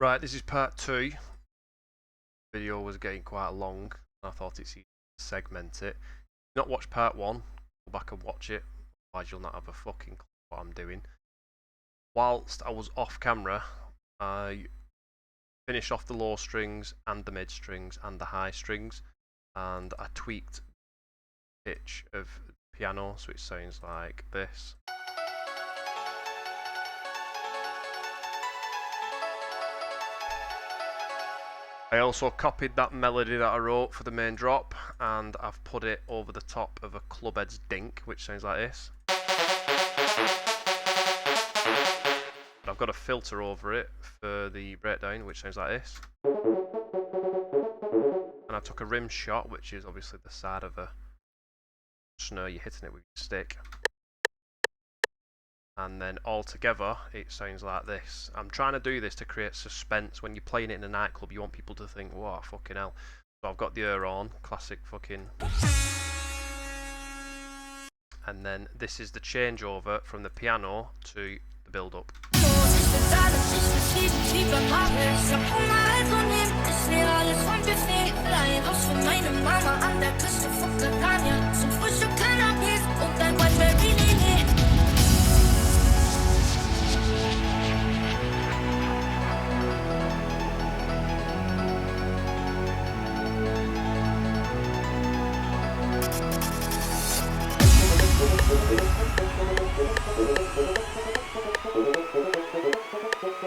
Right, this is part 2. The video was getting quite long, and I thought it's easy to segment it. If you've not watched part 1, go back and watch it, otherwise you'll not have a fucking clue what I'm doing. Whilst I was off camera, I finished off the low strings and the mid strings and the high strings, and I tweaked the pitch of the piano so it sounds like this. I also copied that melody that I wrote for the main drop and I've put it over the top of a clubhead's dink, which sounds like this. But I've got a filter over it for the breakdown, which sounds like this. And I took a rim shot, which is obviously the side of a snare, you're hitting it with your stick. And then all together it sounds like this. I'm trying to do this to create suspense. When you're playing it in a nightclub, you want people to think, "Whoa, fucking hell." So I've got the ear on, classic fucking. And then this is the changeover from the piano to the build up.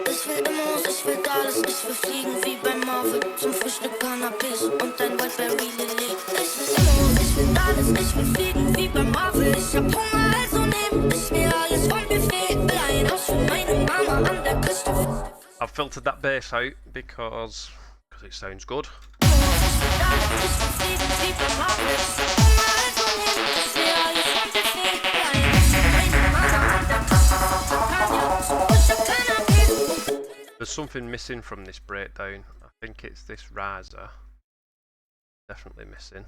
Ich will Immos, ich will alles, ich will fliegen wie beim Marvel. Zum Frühstück Cannabis und ein Wildberry Lillet. Ich will Immos, ich will alles, ich will fliegen wie beim Marvel. Ich hab Hunger, also nehm ich mir alles vom Buffet. Will ein Haus für meine Mama an der Küste. I've filtered that bass out because it sounds good. There's something missing from this breakdown. I think it's this riser. Definitely missing.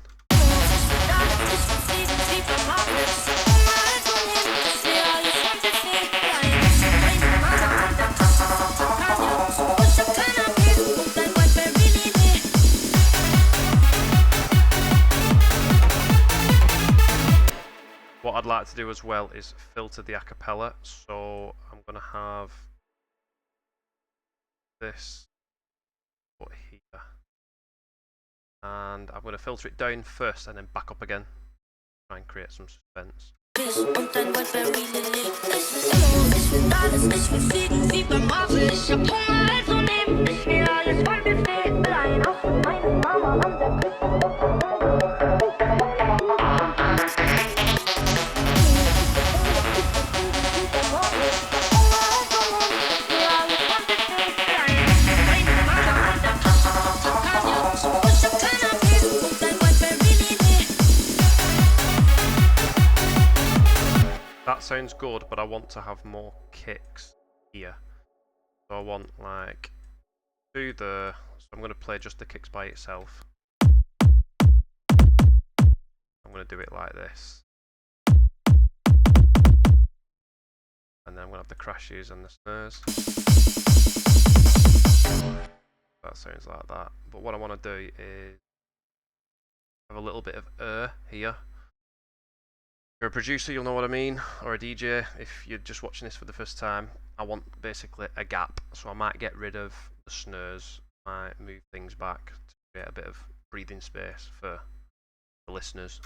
What I'd like to do as well is filter the acapella, so I'm going to have this put here, and I'm going to filter it down first and then back up again, try and create some suspense. That sounds good, but I want to have more kicks here. So I want like so I'm going to play just the kicks by itself. I'm going to do it like this. And then I'm going to have the crashes and the snares. That sounds like that. But what I want to do is have a little bit of here. If you're a producer, you'll know what I mean, or a DJ. If you're just watching this for the first time, I want basically a gap, so I might get rid of the snares, might move things back to create a bit of breathing space for the listeners.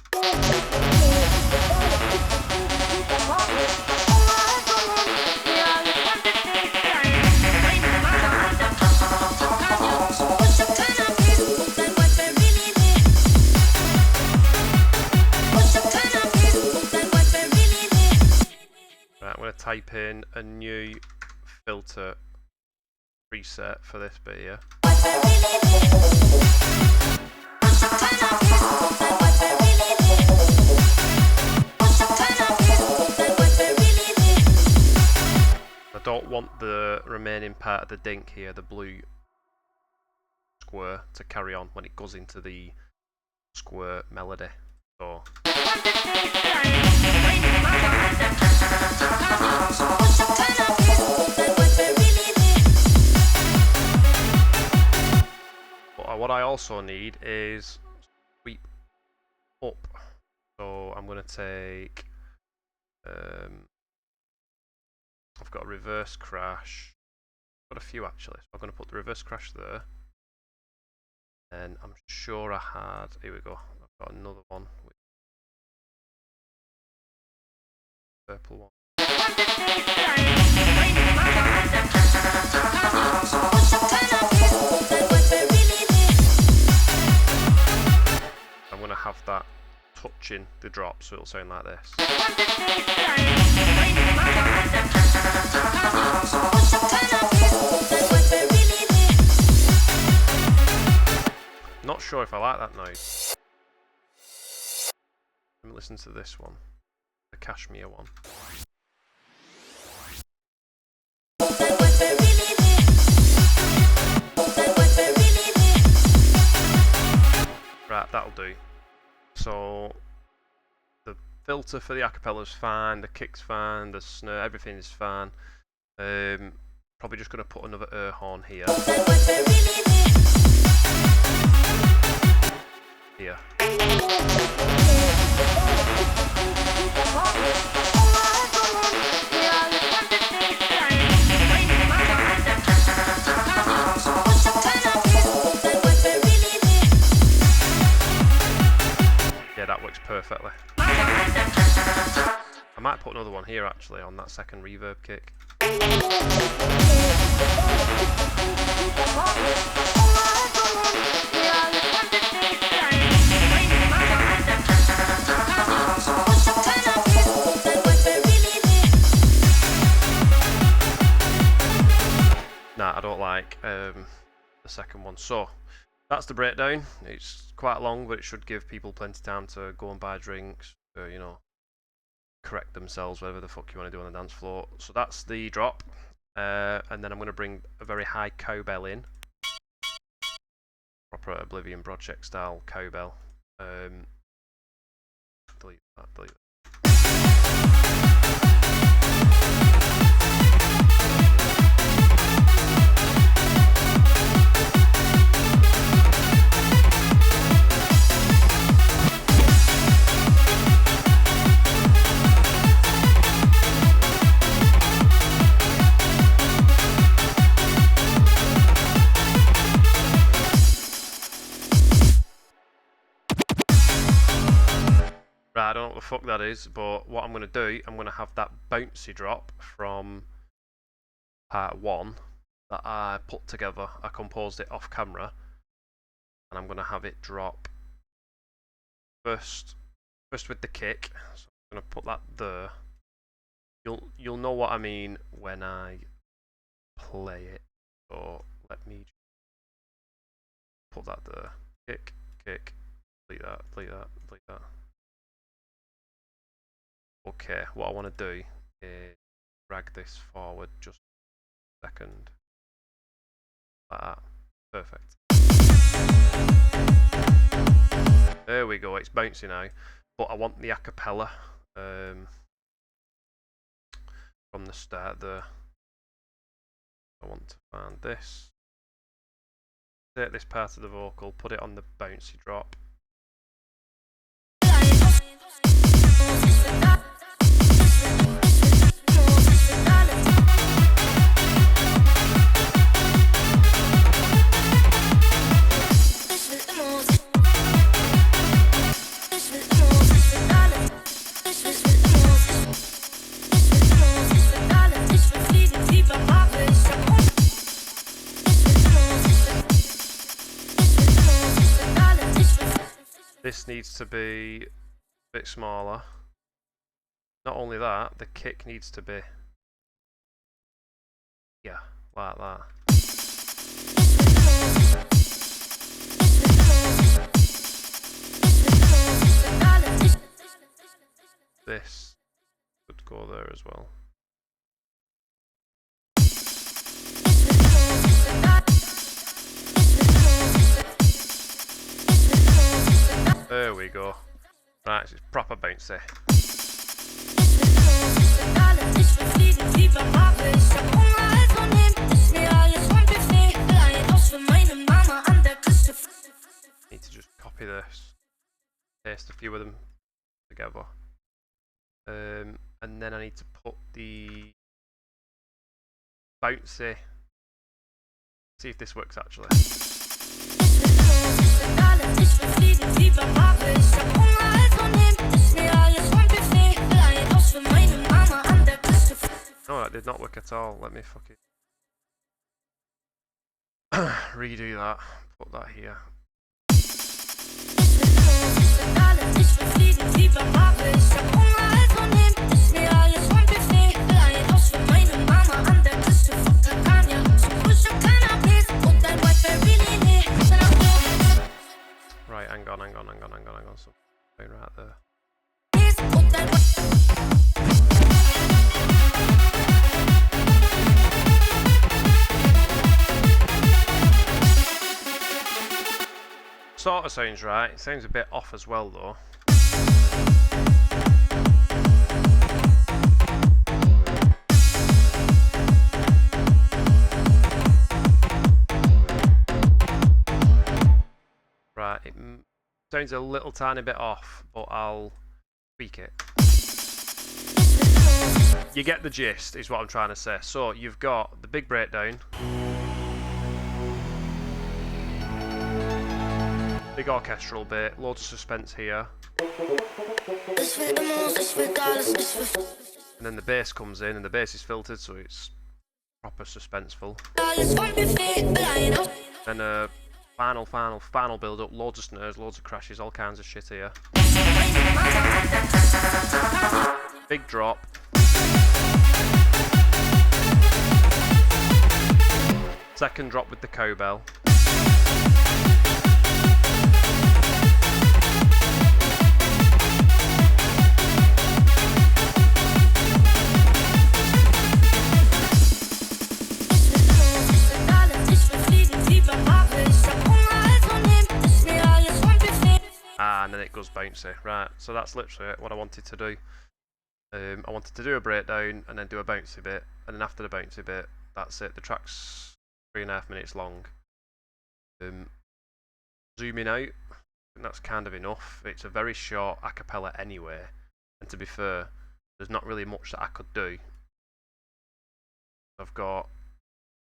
I'm going to type in a new filter preset for this bit here. I don't want the remaining part of the dink here, the blue square, to carry on when it goes into the square melody. So what I also need is sweep up. So I'm going to take... I've got a reverse crash. I've got a few actually, so I'm going to put the reverse crash there. And I'm sure I had... Here we go. I've got another one with purple one. I'm going to have that touching the drop, so it'll sound like this. Not sure if I like that noise. Let me listen to this one, the cashmere one. Right, that'll do. So the filter for the acapella's fine, the kick's fine, the snare, everything is fine. Probably just going to put another air horn here. Here. Yeah, that works perfectly. I might put another one here actually on that second reverb kick. Nah, I don't like the second one. So that's the breakdown. It's quite long, but it should give people plenty of time to go and buy drinks, or, you know, correct themselves, whatever the fuck you want to do on the dance floor. So that's the drop, and then I'm going to bring a very high cowbell in, proper Oblivion Project style cowbell. Delete that, delete that. Right, I don't know what the fuck that is, but what I'm going to do, I'm going to have that bouncy drop from part 1 that I put together. I composed it off camera, and I'm going to have it drop first with the kick. So I'm going to put that there. You'll know what I mean when I play it. So let me put that there. Kick, kick, delete that, delete that, delete that. Okay, what I want to do is drag this forward just a second. Like that. Perfect. There we go, it's bouncy now. But I want the acapella from the start there. I want to find this. Take this part of the vocal, put it on the bouncy drop. This needs to be a bit smaller. Not only that, the kick needs to be, yeah, like that. This could go there as well. There we go. Right, it's proper bouncy. paste a few of them together. And then I need to put the bouncy. See if this works actually. No, that did not work at all. Let me fucking redo that. Put that here. Right, hang on. So, right there. Sort of sounds right. It sounds a bit off as well though. Right, it sounds a little tiny bit off, but I'll tweak it. You get the gist, is what I'm trying to say. So you've got the big breakdown, big orchestral bit, loads of suspense here, and then the bass comes in, and the bass is filtered, so it's proper suspenseful. Then a final build up, loads of snares, loads of crashes, all kinds of shit here. Big drop. Second drop with the cowbell. And then it goes bouncy. Right, so that's literally what I wanted to do. I wanted to do a breakdown and then do a bouncy bit, and then after the bouncy bit, that's it. The track's 3.5 minutes long. Zooming out, I think that's kind of enough. It's a very short a cappella anyway, and to be fair, there's not really much that I could do. I've got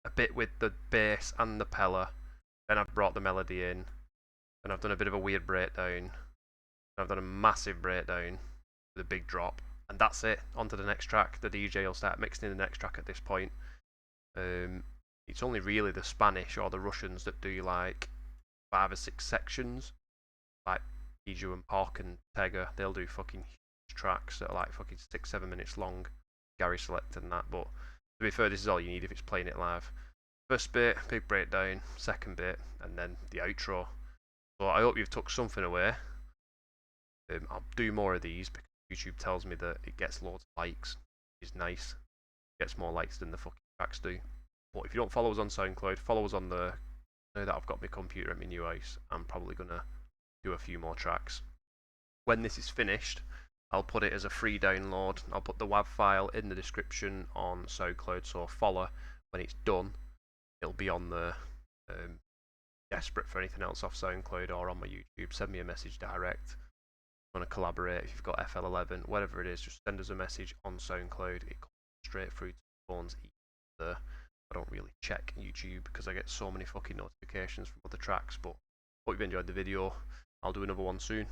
a bit with the bass and the pella, then I've brought the melody in, and I've done a bit of a weird breakdown, and I've done a massive breakdown with a big drop, and that's it. On to the next track. The DJ will start mixing in the next track at this point. It's only really the Spanish or the Russians that do like 5 or 6 sections, like Biju and Pork and Tega. They'll do fucking huge tracks that are like fucking 6-7 minutes long. Gary Select and that, but to be fair, this is all you need if it's playing it live. First bit, big breakdown. Second bit, and then the outro. So I hope you've took something away. I'll do more of these because YouTube tells me that it gets loads of likes, which is nice. It gets more likes than the fucking tracks do. But if you don't follow us on SoundCloud, follow us on the. Now that I've got my computer at my new house, I'm probably gonna do a few more tracks. When this is finished, I'll put it as a free download. I'll put the WAV file in the description on SoundCloud, so follow when it's done. It'll be on the. Desperate for anything else off SoundCloud or on my YouTube, send me a message direct. If you want to collaborate, if you've got FL11, whatever it is, just send us a message on SoundCloud. It comes straight through to the phones either. I don't really check YouTube because I get so many fucking notifications from other tracks, but hope you've enjoyed the video. I'll do another one soon.